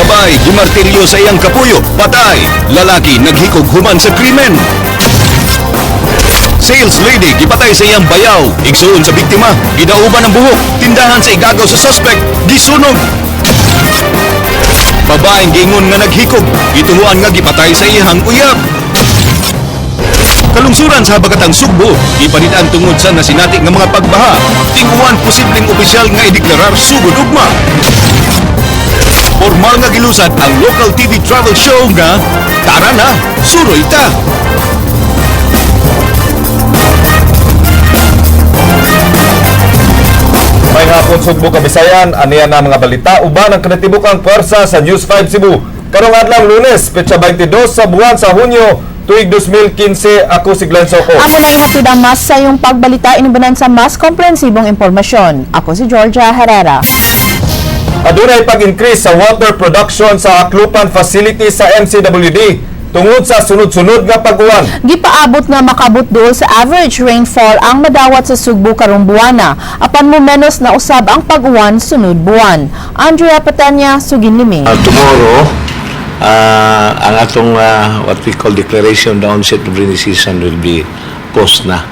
Babay, gimartiryo sa iyang kapuyo, patay. Lalaki, naghikog human sa krimen. Sales lady, gipatay sa iyang bayaw. Igsuon sa biktima, gidauban ang buhok. Tindahan sa igagaw sa suspect, gisunog. Babaeng gingon nga naghikog, gituhuan nga gipatay sa iyang uyab. Kalungsuran sa habagatang Sugbo, ipanitaan tungod sa nasinati nga mga pagbaha. Tinguan posibleng opisyal nga ideklarar sugod ugma. Formal nga gilusad ang local TV travel show nga Tara na, Suroy ta! May hapon Sugbo Kabisayan, aniya na mga balita uban ang kinatibukang pwersa sa News 5 Cebu. Karong adlaw Lunes, petsa 22 sa buwan sa Hunyo, tuig 2015, ako si Glenn Soco. Amo na ihatid ang mas sa iyong pagbalita inubanan sa mas komprehensibong impormasyon. Ako si Georgia Herrera. Adunay pag-increase sa water production sa Aklupan facility sa MCWD tungod sa sunod-sunod nga pag-uwan. Gipaabot nga makabot dool sa average rainfall ang madawat sa Sugbo karong buwana. Apan mo menos na usab ang pag-uwan sunod buwan. Andrea Patanya, Suginlimi. Tomorrow, ang atong what we call declaration the onset of rainy season will be post na.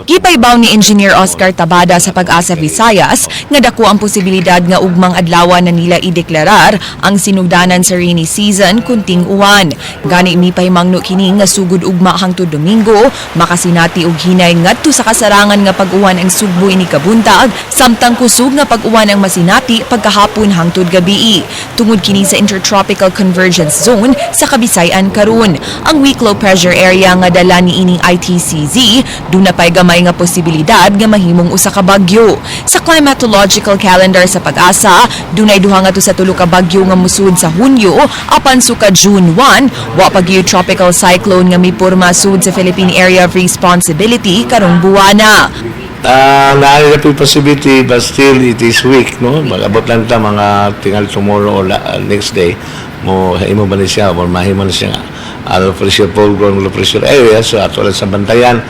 Gipaybaw ni Engineer Oscar Tabada sa Pag-asa Visayas nga dako ang posibilidad nga ugmang adlaw na nila ideklarar ang sinugdanan sa rainy season kunting uwan. Gani mi pahimangno kini nga sugod ugma hangtod Domingo makasinati og hinay ngadto sa kasarangan nga pag-uwan ang Sugbo ini kabuntag samtang kusog nga pag-uwan ang masinati pagkahapon hangtod gabii. Tungod kini sa Intertropical Convergence Zone sa Kabisayan karon. Ang weak low pressure area nga dala ni ining ITCZ na pay gamay nga posibilidad nga mahimong usa ka bagyo. Sa climatological calendar sa Pag-asa, dunay duha nga to sa tulo ka bagyo nga musud sa Hunyo apan suka June 1, wa pa gyud tropical cyclone nga miporma sud sa Philippine Area of Responsibility karong buwana. Naayos na possibility but still it is weak, no? Mag-abot lang ta mga tingal tomorrow or next day mo imo ba ni siya or mahimo na siya low pressure low pressure area so ato lang sa bantayan.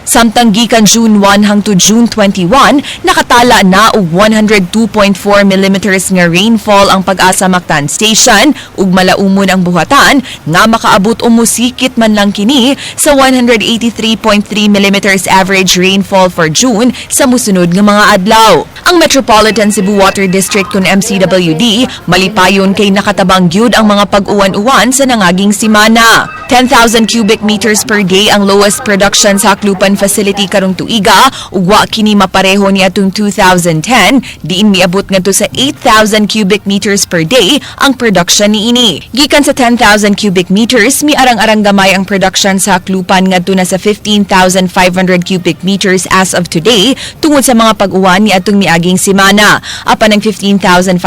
Samtang gikan June 1 hangtod June 21, nakatala na og 102.4 millimeters nga rainfall ang Pag-asa Mactan Station ug malaumon ang buhatan nga makaabot o musikit man lang kini sa 183.3 millimeters average rainfall for June sa musunod nga mga adlaw. Ang Metropolitan Cebu Water District kun MCWD malipayon kay nakatabang gyud ang mga pag-uwan-uwan sa nangaging simana. 10,000 cubic meters per day ang lowest production sa Aklupan facility karong tuiga ug wa kini mapareho ni atong 2010 diin miabot ngadto sa 8,000 cubic meters per day ang production niini. Gikan sa 10,000 cubic meters miarang-arang gamay ang production sa Aklupan ngadto na sa 15,500 cubic meters as of today tungod sa mga pag-uwan ni atong miaging simana. Apan ang 15,500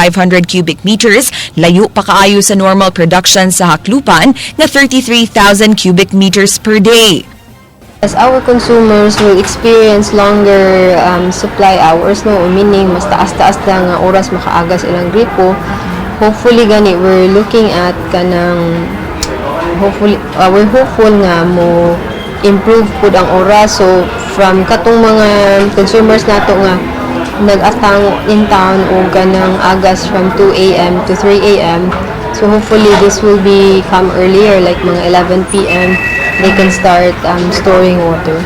cubic meters layo pa kaayo sa normal production sa Aklupan nga 33,000 cubic meters per day. As our consumers will experience longer supply hours, no, meaning mas taas-taas lang nga oras makaagas ilang gripo, hopefully gani we're looking at kanang we're hopeful nga mo improve pud ang oras. So from katong mga consumers nato nga nag-atang in town o kanang agas from 2 a.m. to 3 a.m. So hopefully this will become earlier, like mga 11 p.m. they can start storing water.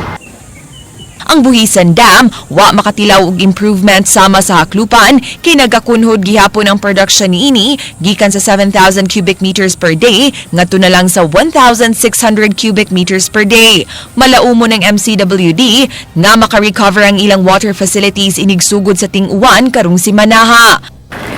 Ang Buhisan Dam, wa makatilaw og improvement sama sa Aklupan, kay nagakunhod gihapon ang production niini gikan sa 7,000 cubic meters per day ngadto na lang sa 1,600 cubic meters per day. Malaumon ng MCWD nga maka-recover ang ilang water facilities inigsugod sa ting-uwan karong simanaha.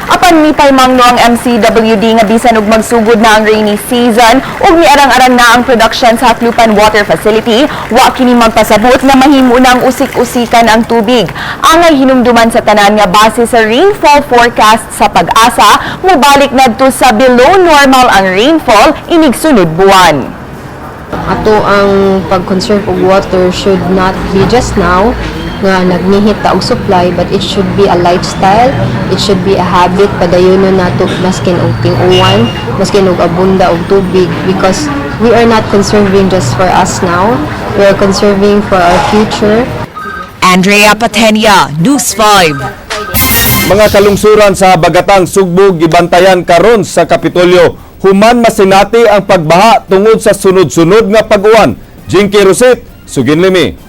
Apan mipay mangno ang MCWD nga bisan og magsugod na ang rainy season ug miarang-arang na ang production sa Aklupan Water Facility, wa kini magpasabot nga mahimo nang usik-usikan ang tubig. Angay hinumduman sa tanan nga base sa rainfall forecast sa Pag-asa, mobalik nadto sa below normal ang rainfall inig sunod buwan. Ato ang pag-conserve og water should not be just now nga nagnihit ta og supply, but it should be a lifestyle, it should be a habit padayonon nato maskin og ting-uwan, maskin og abunda og tubig, because we are not conserving just for us now, we are conserving for our future. Andrea Patenia, News 5. Mga kalungsuran sa Bagatang Sugbo gibantayan karon sa Kapitolyo. Human masinati ang pagbaha tungod sa sunod-sunod nga pag-uwan. Jinky Rosit, Suginlimi.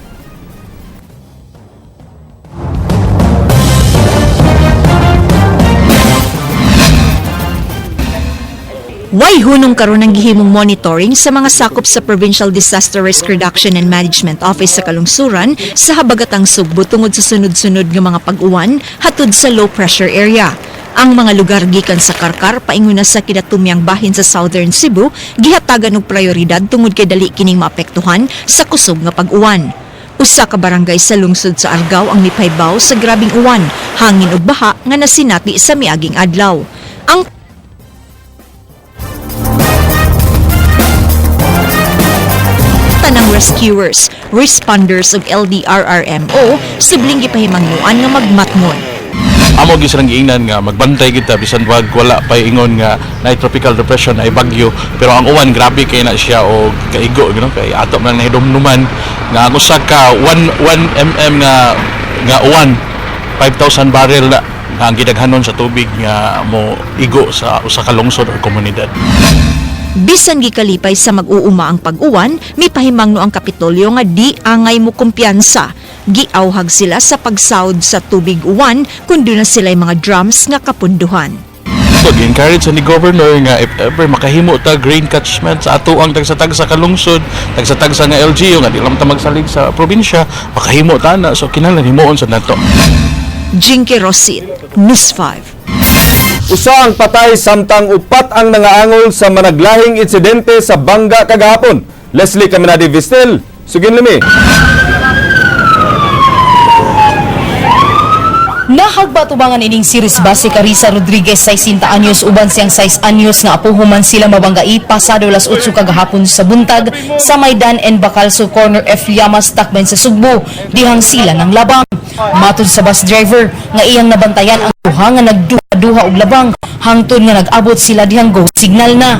Way hunong karon ang gihimong monitoring sa mga sakop sa Provincial Disaster Risk Reduction and Management Office sa Kalungsuran sa Habagatang Sugbo tungod sa sunod-sunod nga mga pag-uwan hatod sa low pressure area. Ang mga lugar gikan sa Karkar paingon na sa kinatumyang bahin sa Southern Cebu gihatagan og prioridad tungod kay dali kining maapektuhan sa kusog nga pag-uwan. Usa ka barangay sa lungsod sa Argao ang mipaybaw sa grabing uwan, hangin ug baha nga nasinati sa miaging adlaw. Ang tanang rescuers, responders ug LDRRMO subling gipahimangnuan nga magmatngon. Amo gi silang giingnan nga magbantay kita bisan wag wala pa ingon nga na tropical depression ay bagyo, pero ang uwan grabe kay na siya o kaigo gino kay ato man nahidumduman nga ang usa ka 1 mm nga uwan 5,000 barrel na nga ang gidaghanon sa tubig nga mo igo sa usa ka lungsod o komunidad. Bisan gikalipay sa mag-uuma ang pag-uwan, mipahimangno ang Kapitolyo nga di angay mo kumpiyansa. Giawhag sila sa pagsawd sa tubig uwan kundi na sila mga drums nga kapunduhan. So, encourage ni Governor nga if ever makahimo ta green catchment sa ato ang tagsa-tagsa kalungsod, tagsa-tagsa nga LGU nga di lang ta magsalig sa probinsya, makahimo ta na. So kinahanglan himuon sa nato. Jinky Rosit, News 5. Usa ang patay samtang upat ang nangaangol sa managlahing insidente sa Banga kagahapon. Leslie Caminadi Vistel, Suginlimi. Nahagbatubangan ining si Base Carissa Rodriguez 60 anyos uban siyang 6 anyos nga apo human sila mabanggai pasado las 8 kagahapon sa buntag sa Maidan and Bacalso Corner F. Llamas Tacben sa Sugbo dihang sila ng labang. Matod sa bus driver nga iyang nabantayan ang duha nga nagduha og labang hangtod nga nag-abot sila dihang go signal na.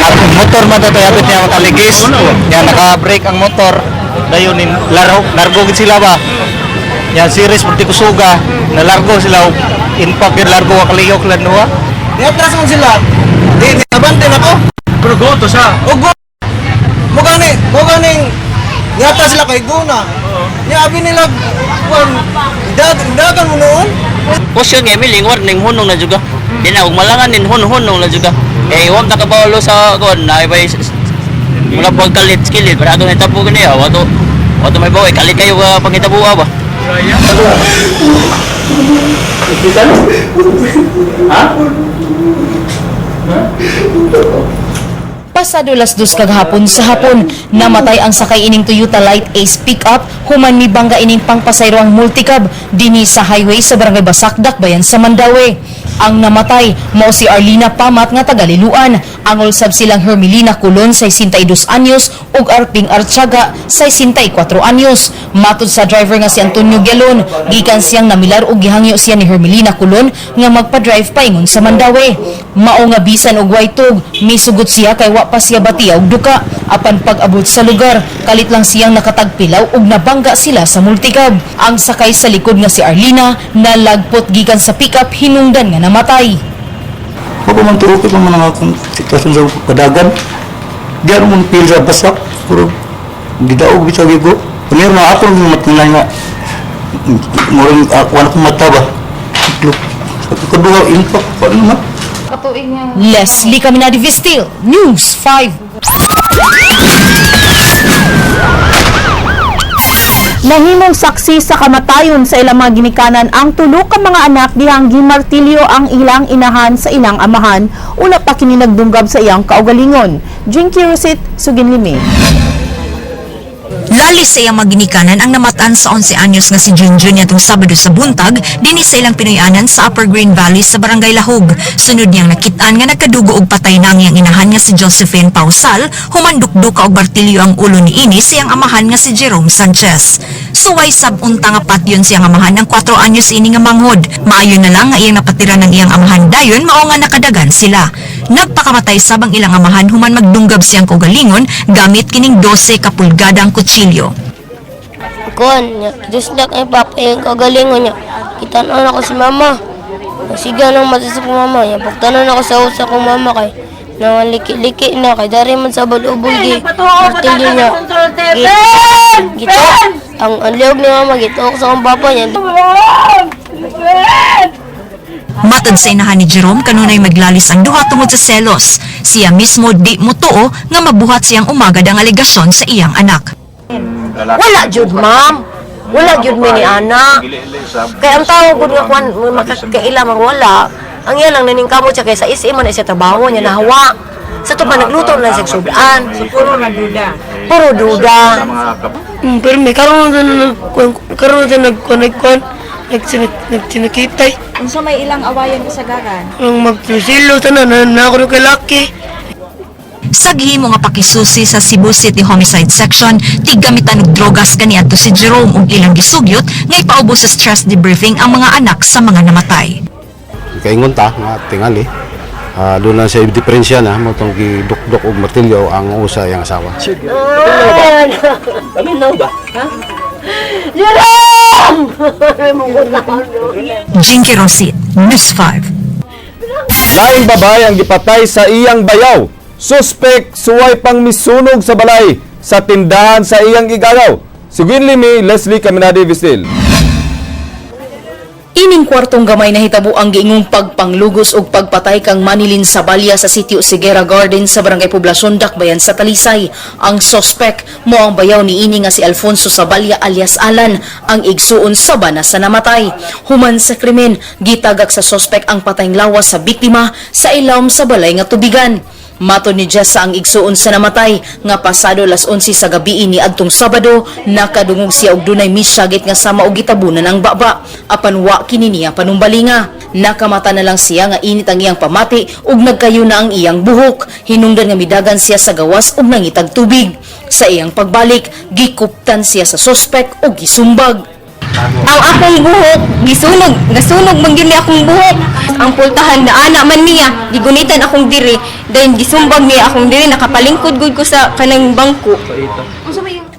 Ang motor man tayo abot niya makaligis. Yan naka-brake ang motor. Dayon largo gid sila ba. Yan series pagti kusuga nalargo sila impact yung largo ka kaliyok lan nuwa. Niatras man sila. Di nabante nako. Pero go to sa. O go. Mo ganing niatras sila kay guna. Nya abi nila kon dagan mo noon. Posyo nga milingwar ning hunong na juga. Di na ug malangan nin hunong na juga. Eh wag ta kabalo sa kon na ibay mula pagkalit skillet para ato nitapo gani wato may bawi kalit kayo pangitabuha ba. Pasado las 2 kagahapon sa hapon, namatay ang sakay ining Toyota Light Ace pickup human mibangga ining pangpasayro ang multicab dinhi sa highway sa Barangay Basakdak, bayan sa Mandaue. Ang namatay mao si Arlina Pamat nga taga-Liluan, angol sab silang Hermelina Colon 62 anyos ug Arping Artiaga 64 anyos. Matod sa driver nga si Antonio Gelon, gikan siyang namilar ug gihangyo siya ni Hermelina Colon nga magpa-drive paingon sa Mandaue. Mao nga bisan og waytog, misugot siya kay wa pa siya batiya og duka. Apan pag-abot sa lugar, kalit lang siyang nakatagpilaw ug nabangga sila sa multicab. Ang sakay sa likod nga si Arlina nalagpot gikan sa pickup hinungdan nga namatay. Ako man turok ko man ang sitwasyon sa padagan. Diyan mo pil sa basak, puro gidaog bitaw gigo. Kunya na ato ng matulay nga murang wala ko mata ba. Look, kedua impact pa naman. Leslie Caminadi Vistil, News 5. Nahimong saksi sa kamatayon sa ilang mga ginikanan ang tulo ka mga anak dihang gimartilyo ang ilang inahan sa ilang amahan una pa kini nagdunggab sa iyang kaugalingon. Jinky Rosit, Suginlimi. Lali sa iyang maginikanan ang namatan sa 11 anyos nga si Junjun nitong Sabado sa buntag dinhi sa ilang Pinoyanan sa Upper Green Valley sa Barangay Lahog. Sunod niyang nakitaan nga nagkadugo og patay na ang iyang inahan nga si Josephine Pausal, humandukduka og martilyo ang ulo ni ini sa iyang amahan nga si Jerome Sanchez. Suway sabunta nga patyon siyang amahan ng 4 anyos ini nga manghod. Maayo na lang nga iyang napatira ng iyang amahan dayon mao nga nakadagan sila. Nagpakamatay sabang ilang amahan human magdunggab siyang kaugalingon gamit kining 12 ka pulgadang kutsilyo. Kon, Diyos na kay Papa yung kagalingon niya. Itanon ako si mama. Nasiga ng mata sa mama. Yan, pagtanon ako sa usa kong mama kay nangaliki-liki na kay dari man sa balubog gi. Martilyo niya. Gito. Ang liog ni mama gito ako sa akong papa niya. Matod sa inahan ni Jerome kanunay maglalis ang duha tungod sa selos. Siya mismo di mo tuo nga mabuhat siyang umagad ang aligasyon sa iyang anak. Wala jud, ma'am. Wala jud mi ni ana. Kaya ang tao gud nga kwan makakaila man wala. Ang yan lang naning kamot siya kaysa SM man siya trabaho niya nahawa. Sa to pa nagluto na siya sudan. Puro na duda. Puro duda. Pero may karon na nagsinakitay. Unsa may ilang awayan kasagaran? Ang magsusilo tanan na ako kay Lucky. Sa gihimo nga pakisusi sa Cebu City Homicide Section, tigamitan og drogas kaniadto si Jerome ug ilang gisugyot nga ipaubo sa stress debriefing ang mga anak sa mga namatay. Kaingon ta nga tingali. Doon lang siya diferensya na mo tong gidukdok og martilyo ang usa yang asawa. Kami na ba? Ha? Jinky Rosit, News 5. Laing babae ang gipatay sa iyang bayaw. Suspek suway pang misunog sa balay sa tindahan sa iyang igagaw. Sugin limi, Leslie Caminade Vistil. Ining kwartong gamay na hitabo ang giingong pagpanglugos ug pagpatay kang Manilin Sabalya sa sitio Sigera Garden sa Barangay Poblacion, Dakbayan sa Talisay. Ang sospek mo ang bayaw ni ini nga si Alfonso Sabalya alias Alan, ang igsuon sa bana sa namatay. Human sa krimen, gitagak sa sospek ang patayng lawas sa biktima sa ilawom sa balay nga tubigan. Matod ni Jessa ang igsuon sa namatay nga pasado las 11 sa gabi ni adtong Sabado nakadungog siya og dunay misyagit nga sama og gitabunan ang baba apan wa kini niya panumbalinga. Nakamata na lang siya nga init ang iyang pamati ug nagkayo na ang iyang buhok. Hinungdan nga midagan siya sa gawas ug nangitag tubig. Sa iyang pagbalik, gikuptan siya sa sospek ug gisumbag. Ang akong buhok, nasunog man gyud ni akong buhok. Ang pultahan na ana man niya, gigunitan akong diri, then gisumbag niya akong diri, nakapalingkod gud ko sa kanang bangko.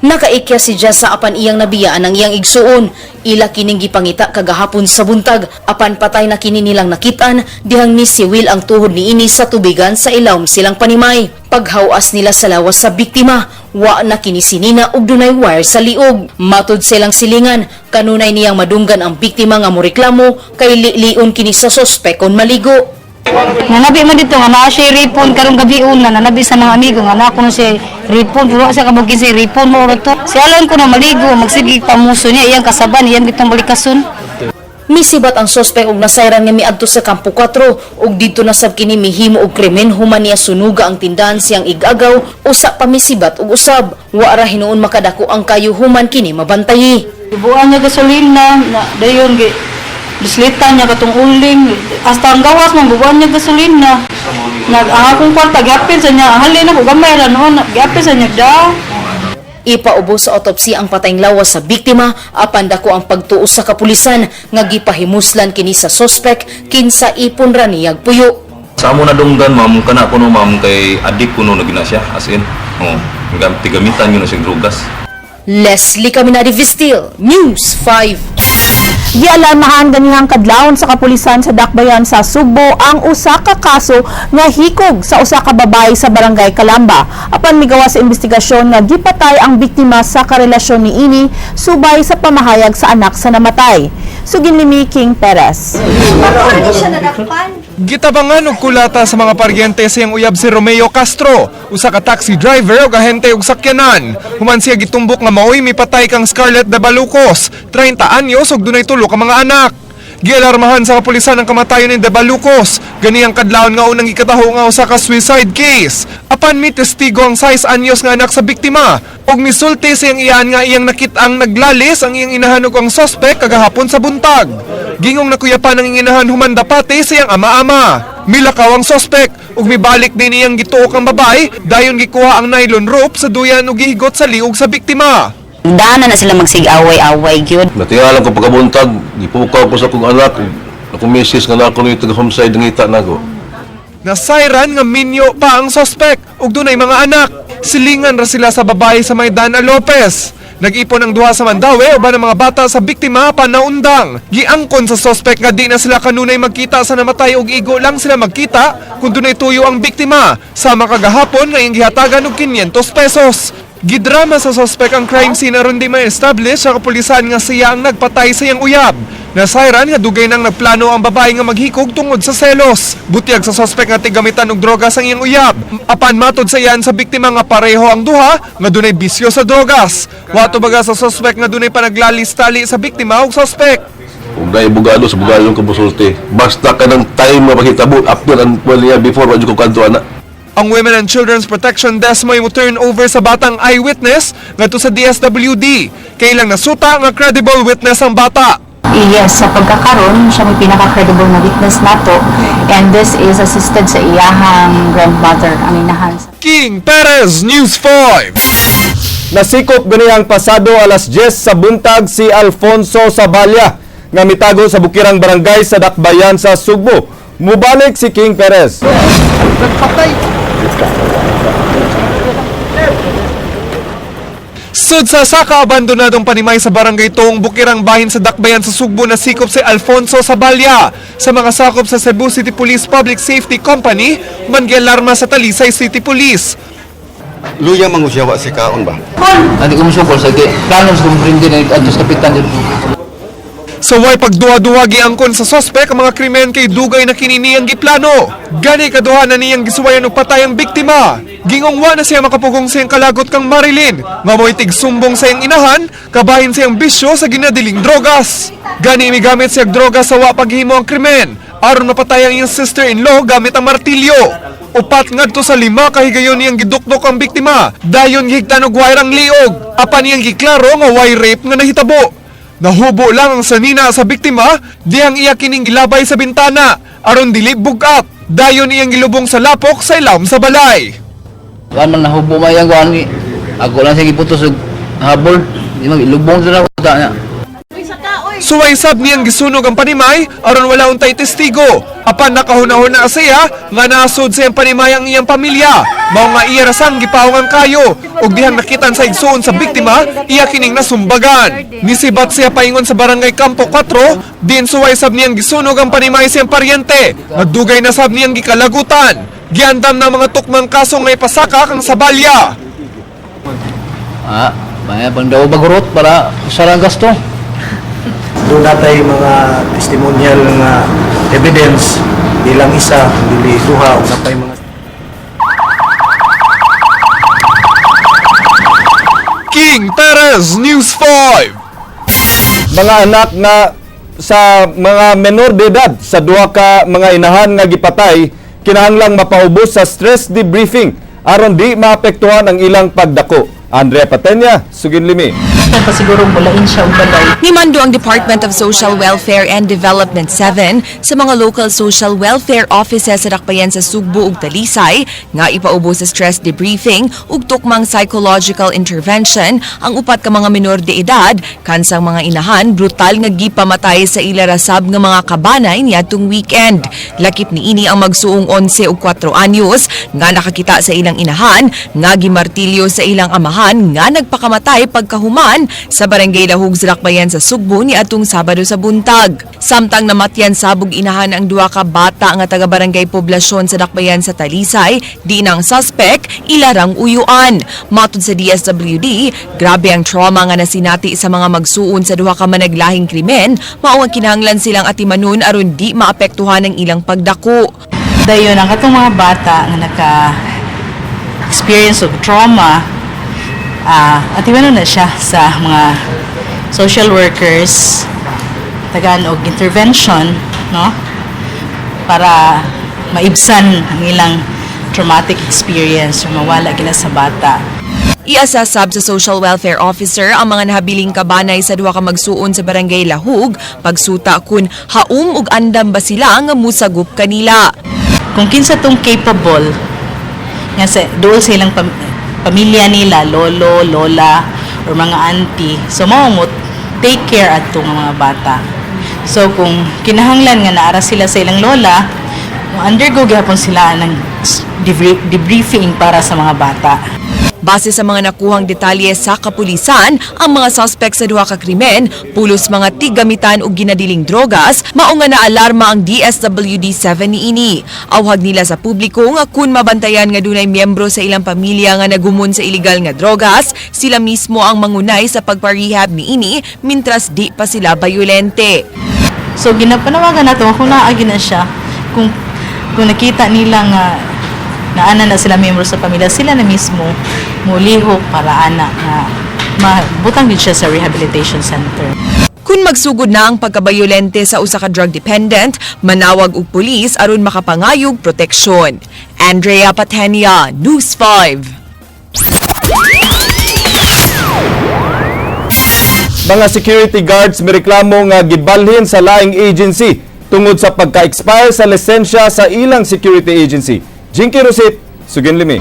Nakaikya si Jessa apan iyang nabiyaan ang iyang igsuon. Ila kining gipangita kagahapon sa buntag apan patay na kini nilang nakitaan dihang ni si Will ang tuhod ni ini sa tubigan sa ilawom silang panimay. Paghawas nila sa lawas sa biktima, wa na kini sinina ug dunay wire sa liog. Matod silang silingan, kanunay niyang madunggan ang biktima nga moreklamo kay lion kini sa sospek kon maligo. Nanabi man dito nga naa siya ripon karong gabi una, nanabi sa mga amigo nga naa ko na siya ripon, pero sa kabugin siya ripon mo ro to. Si Alan ko na maligo, magsigi pamuso niya, iyang kasaban, iyang gitong balikason. Misibat ang sospek og nasayran nga miadto sa Kampo 4 ug dito na sab kini mihimo og krimen human niya sunuga ang tindahan siyang igagaw usa pa misibat og usab. Wa ra hinuon makadako ang kayo human kini mabantayi. Ibuan niya gasolina, na dayon gi bislitan niya katong uling, hasta ang gawas man bubuan niya gasolina. Akong kwarta gyapin sa niya, halin ako gamay ra noon, gyapin sa niya daw. Ipaubo sa autopsy ang patayng lawas sa biktima apan dako ang pagtuo sa kapulisan nga gipahimuslan kini sa sospek kinsa ipon ra niyag puyo. Sa amo na dunggan ma'am kana kuno ma'am kay adik kuno na gina siya as in tigamitan yun na siyang drugas. Leslie Caminade Vistil, News 5. Gialarmahan ganihang kadlawon sa kapulisan sa Dakbayan sa Sugbo ang usa ka kaso nga hikog sa usa ka babae sa Barangay Calamba. Apan migawas sa investigasyon nga gipatay ang biktima sa karelasyon ni ini subay sa pamahayag sa anak sa namatay. Sugin ni King Perez. Gitabangan og kulata sa mga paryente siyang uyab si Romeo Castro, usa ka taxi driver ug ahente og sakyanan. Human siya gitumbok nga maoy mipatay kang Scarlett Dabalucos, 30 anyos ug dunay tulo ka mga anak. Gialarmahan sa kapulisan ang kamatayon ni Dabalucos, gani ang kadlawon nga unang ikataho nga usa ka suicide case. Apan mi testigo ang 6 anyos nga anak sa biktima ug misulti siyang iyan nga iyang nakit-ang naglalis ang iyang inahan ug ang suspect kagahapon sa buntag. Gingong nakuyapan ang inahan human dapati siyang ama-ama. Milakaw ang suspect ug mibalik din iyang gituok ang babae, dayon gikuha ang nylon rope sa duyan ug gihigot sa liog sa biktima. Dana na sila magsig-away-away gyud. Natiyalan ko pagkabuntag, gipukaw ko sa akong anak, akong misis nga nako ni taga-homicide ngita nako. Nasayran nga minyo pa ang suspect ug dunay mga anak. Silingan ra sila sa babae sa may Dana Lopez. Nag-ipon ang duha sa Mandawi uban ang mga bata sa biktima panaundang. Giangkon sa suspect nga di na sila kanunay magkita sa namatay ug igo lang sila magkita kung dunay tuyo ang biktima. Sama kagahapon nga iyang gihatagan og 500 pesos. Gidrama sa suspect ang crime scene aron di ma-establish sa kapulisan nga siya ang nagpatay sa iyang uyab. Nasayran nga dugay nang nagplano ang babae nga maghikog tungod sa selos. Butyag sa suspect nga tigamitan og droga sa iyang uyab. Apan matod sa iyan sa biktima nga pareho ang duha nga dunay bisyo sa drogas. Wato baga sa suspect nga dunay panaglalis-tali sa biktima ug suspect. Kung dahil bugado sa bugado yung kabusulti. Basta ka ng time na makitabo after and before wadyo ko kanto anak. Ang Women and Children's Protection Desk mo turn over sa batang eyewitness ngadto sa DSWD. Kailang nasuta nga credible witness ang bata. Yes, sa pagkakaroon, siya may pinaka-credible na witness nato, and this is assisted sa iyahang grandmother, ang inahan. King Perez, News 5. Nasikop ganihang pasado alas 10 sa buntag si Alfonso Sabalya nga mitago sa Bukirang Barangay sa Dakbayan sa Sugbo. Mubalik si King Perez. Sud sa saka abandonadong panimay sa barangay Toong Bukirang Bahin sa Dakbayan sa Sugbo na sikop si Alfonso Sabalya. Sa mga sakop sa Cebu City Police Public Safety Company, mangialarma sa Talisay City Police. Luya mangusyawa si kaon ba? Nanti ko musukol sa plano sa kumprindi na atos kapitan dito. Sa way pagduha-duha giangkon sa suspect ang mga krimen kay dugay na kininiyang giplano. Gani kaduha na niyang gisuwayan og patay ang biktima. Gingongwa na siya makapugong sa iyang kalagot kang Marilyn. Nga mo'y tigsumbong sa iyang inahan, kabahin siyang bisyo sa ginadiling drogas. Gani imigamit siya droga sa wa paghimo ang krimen. Aron mapatay ang iyang sister-in-law gamit ang martilyo. Upat ngadto sa 5 kahigayon niyang gidukdok ang biktima. Dayon gihigtan og wayrang liog. Apan niyang giklaro nga way rape nga nahitabo. Nahubo lang ang sanina sa biktima, dihang iya kining gilabay sa bintana, aron dili bugat. Dayon iyang gilubong sa lapok sa ilawom sa balay. Kuan man nahubo mayang kuan ni. Ako lang sige putos og habol. Di mag ilubong sa ako ta niya. Suway sab niyang gisunog ang panimay aron wala untay testigo. Apan nakahuna-huna siya nga nasud sa iyang panimay ang iyang pamilya. Mao nga iya rasang gipawongan kayo ug dihang nakitan sa igsuon sa biktima, iya kining nasumbagan. Nisibat siya paingon sa barangay Campo 4, din suway sab niyang gisunog ang panimay sa iyang paryente. Nagdugay na sab niyang gikalagutan. Giandam ng mga tukmang kaso nga ipasaka kang Sabalya. Maya pang daw bagurot para sarang gasto. Doon natin mga testimonial nga evidence bilang isa, dili duha o napay mga King Perez, News 5. Mga anak na sa mga menor de edad sa duha ka mga inahan nga gipatay kinahanglang mapaubos sa stress debriefing aron di maapektuhan ang ilang pagdako. Andrea Patenya, Sugin Limi. Pasiguro mulain siya og balay. Nimando ang Department of Social Welfare and Development 7 sa mga local social welfare offices sa Dakbayan sa Sugbo ug Talisay nga ipaubos sa stress debriefing ug tukmang psychological intervention ang upat ka mga menor de edad kansang mga inahan brutal nga gipamatay sa ila rasab nga mga kabanay niadtong weekend. Lakip niini ang magsuong 11 ug 4 anyos nga nakakita sa ilang inahan nga gimartilyo sa ilang amahan nga nagpakamatay pagkahuman sa barangay Lahug sa Dakbayan sa Sugbo ni atong Sabado sa buntag. Samtang namatyan sabog inahan ang duha ka bata nga taga barangay poblasyon sa Dakbayan sa Talisay, di nang suspect ilarang uyuan. Matod sa DSWD, grabe ang trauma nga nasinati sa mga magsuon sa duha ka managlahing krimen, mao ang kinahanglan silang atimanon aron di maapektuhan ang ilang pagdako. Dayon ang katong mga bata nga naka-experience of trauma, at iwan na siya sa mga social workers tagaan og intervention, no, para maibsan ang ilang traumatic experience o mawala gina sa bata. Iasasab sa social welfare officer ang mga nahabiling kabanay sa duha ka magsuon sa barangay Lahug pagsuta kun haum ug andam ba sila nga musagop kanila. Kung kinsa tong capable nga sa duol sa ilang pamilya nila, lolo, lola, or mga auntie. So, mo take care ato ng mga bata. So, kung kinahanglan nga naara sila sa ilang lola, undergo gihapon sila ng debriefing para sa mga bata. Base sa mga nakuhang detalye sa kapulisan, ang mga suspect sa duha ka krimen pulos mga tigamitan og ginadiling drogas, mao nga naalarma ang DSWD-7 niini. Awhag nila sa publiko nga kun mabantayan nga dunay miyembro sa ilang pamilya nga nagumon sa illegal nga drogas, sila mismo ang mangunay sa pagparehab niini mintras di pa sila bayolente. So ginapanawagan nato kung naagi na siya, kung nakita nila nga naana na sila miyembro sa pamilya, sila na mismo mulihok para anak na mabutang din siya sa rehabilitation center. Kung magsugod na ang pagkabayolente sa usa ka drug dependent, manawag og pulis aron makapangayog proteksyon. Andrea Patenia, News 5. Mga security guards mireklamo nga gibalhin sa laing agency tungod sa pagka-expire sa lisensya sa ilang security agency. Jinky Rosit, Sugin Limi.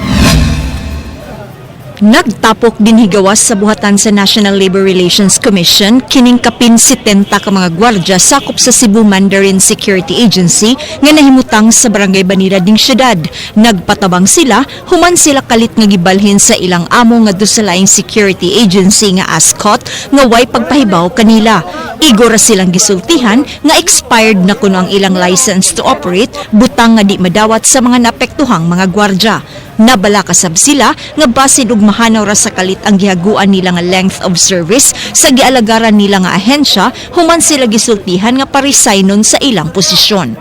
Nagtapok din higawas sa buhatan sa National Labor Relations Commission kining kapin 70 ka mga gwardya sakop sa Cebu Mandarin Security Agency nga nahimutang sa Barangay Banira ding syudad. Nagpatabang sila human sila kalit nga gibalhin sa ilang amo nga dusalaing security agency nga ASCOT nga way pagpahibaw kanila. Igora silang gisultihan nga expired na kuno ang ilang license to operate, butang nga di madawat sa mga naapektuhang mga gwardya. Nabalakasab sila nga basin ug mahanaw ra sa kalit ang gihaguan nila nga length of service sa gialagaran nila nga ahensya human sila gisultihan nga paresignon sa ilang posisyon.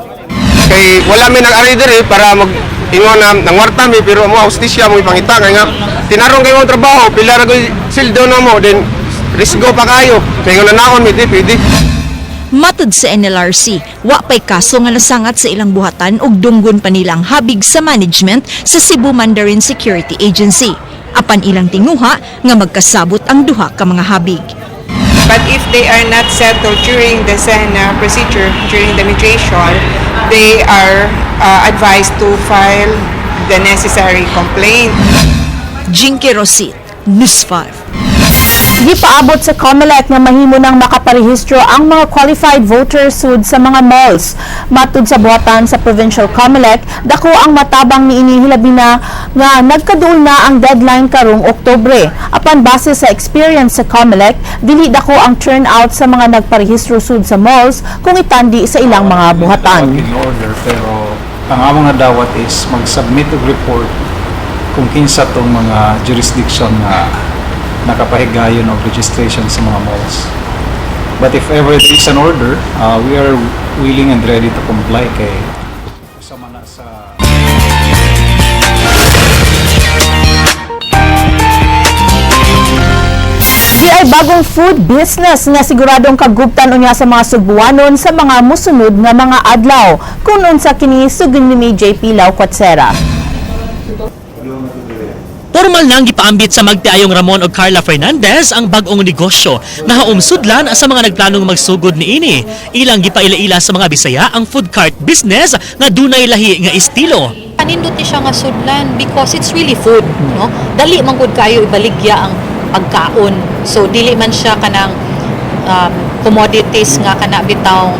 Kay wala mi nag-ari diri para mag ingon na nangwarta mi pero mo hostisya mo ipangita kay nga tinarong kay mo trabaho pila ra koy sildo na mo then risgo pa kayo kay nga nanaon mi di pwede. Matud sa NLRC, wa pay kaso nga nasangat sa ilang buhatan ug dunggon pa nilang habig sa management sa Cebu Mandarin Security Agency. Apan ilang tinguha nga magkasabot ang duha ka mga habig. But if they are not settled during the SENA procedure, during the mediation, they are advised to file the necessary complaint. Jinky Rosit, News 5. Gipaabot sa COMELEC nga mahimo nang makaparehistro ang mga qualified voters sud sa mga malls. Matud sa buhatan sa Provincial COMELEC, dako ang matabang niini hilabi na nga nagkaduol na ang deadline karong Oktubre. Apan base sa experience sa COMELEC, dili dako ang turnout sa mga nagparehistro sud sa malls kung itandi sa ilang mga buhatan. In order, pero ang among nga dawat is mag-submit og report kung kinsa tong mga jurisdiction na nakapahigayon og registration sa mga malls. But if ever there is an order, we are willing and ready to comply kay sama na sa Di ay bagong food business nga siguradong kaguptan unya sa mga Subuanon sa mga musunod nga mga adlaw. Kunon sa kini sugin ni JP Lau Quatsera. Formal nang gipaambit sa magtiayong Ramon ug Carla Fernandez ang bag-ong negosyo nga haumsudlan sa mga nagplanong magsugod niini. Ilang gipaila-ila sa mga Bisaya ang food cart business nga dunay lahi nga estilo. Panindot ni siya nga sudlan because it's really food, no? Dali man gud kayo ibaligya ang pagkaon. So dili man siya kanang commodities nga kana bitaw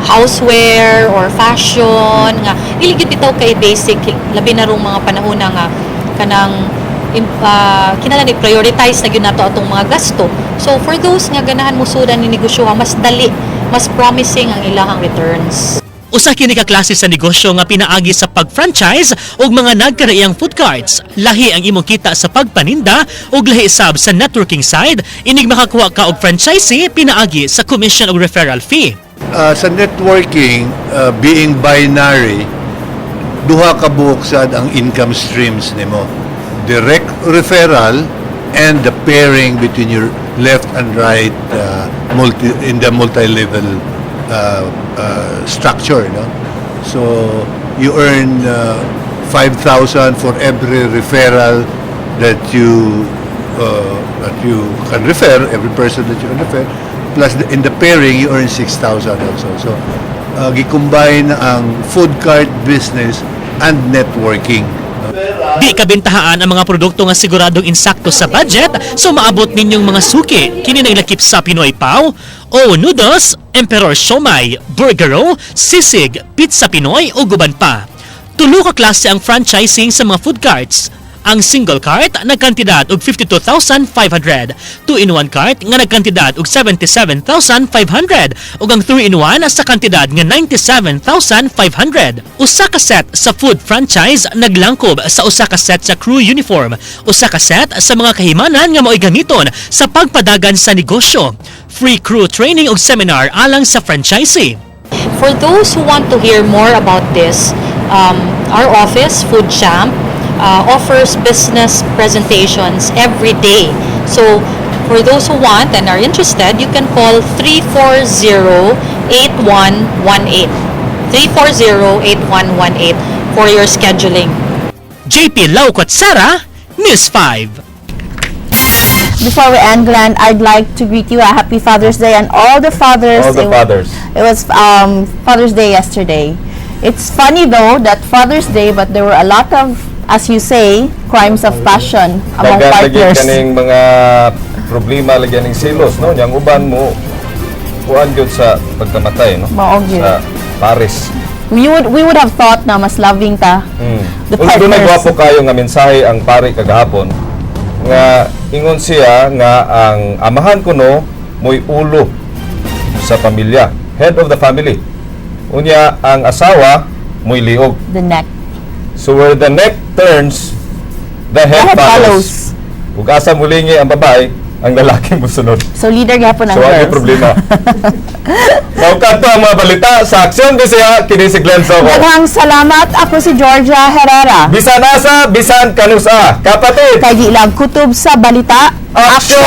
houseware or fashion nga dili gyud bitaw kay basic labi na rong mga panahon nga kanang kinahanglan i-prioritize na gyud nato atong mga gasto. So for those nga ganahan mo sudan ni negosyo mas dali, mas promising ang ilahang returns. Usa kini ka klase sa negosyo nga pinaagi sa pag-franchise ug mga nagkaraiyang food carts. Lahi ang imong kita sa pagpaninda ug lahi sab sa networking side, inig makakuha ka og franchisee pinaagi sa commission ug referral fee. Sa networking, being binary, duha ka buok sad ang income streams nimo. Direct referral and the pairing between your left and right in the multi-level structure, no? So you earn 5,000 for every referral that you can refer, every person that you can refer, plus in the pairing you earn 6,000 also. So gi-combine ang food cart business and networking. Di kabintahaan ang mga produkto nga siguradong insakto sa budget, so maabot ninyong mga suki. Kini naglakip sa Pinoy Pao, o noodles, Emperor Siomai, Burgero, Sisig, Pizza Pinoy o guban pa. Tulo ka klase ang franchising sa mga food carts. Ang single cart nagkantidad og 52,500. 2-in-1 cart nga nagkantidad og 77,500 ug ang 3-in-1 sa kantidad nga 97,500. Usa ka set sa food franchise naglangkob sa usa ka set sa crew uniform, usa ka set sa mga kahimanan nga mao'y gamiton sa pagpadagan sa negosyo. Free crew training ug seminar alang sa franchisee. For those who want to hear more about this, our office, Food Champ, offers business presentations every day. So, for those who want and are interested, you can call 340-8118. 340-8118 for your scheduling. JP Laucot Sara, News 5. Before we end, Glenn, I'd like to greet you a happy Father's Day and all the fathers. All the fathers. It was Father's Day yesterday. It's funny though that Father's Day, but there were a lot of, as you say, crimes of passion among Lagi partners. kaning mga problema lagi ning silos, no? Yang uban mo kuan gyud sa pagkamatay, no? Maog yun. Sa Paris. We would have thought na mas loving ta. The Kung doon partners. nagwapo kayo nga mensahe ang pari kagahapon nga ingon siya nga ang amahan kuno mo'y ulo sa pamilya, head of the family. Unya ang asawa mo'y liog. The neck. So where the neck turns, the head follows. Ug asa mulingi ang babae, ang lalaki musunod. So leader gapon ang So ang girls. problema. Maukanto ang mga balita sa Aksyon Bisaya, kini si Glenn Soco. Daghang salamat. Ako si Georgia Herrera. Bisan asa, bisan kanusa. Kapatid. Kay ilang kutob sa balita. Aksyon!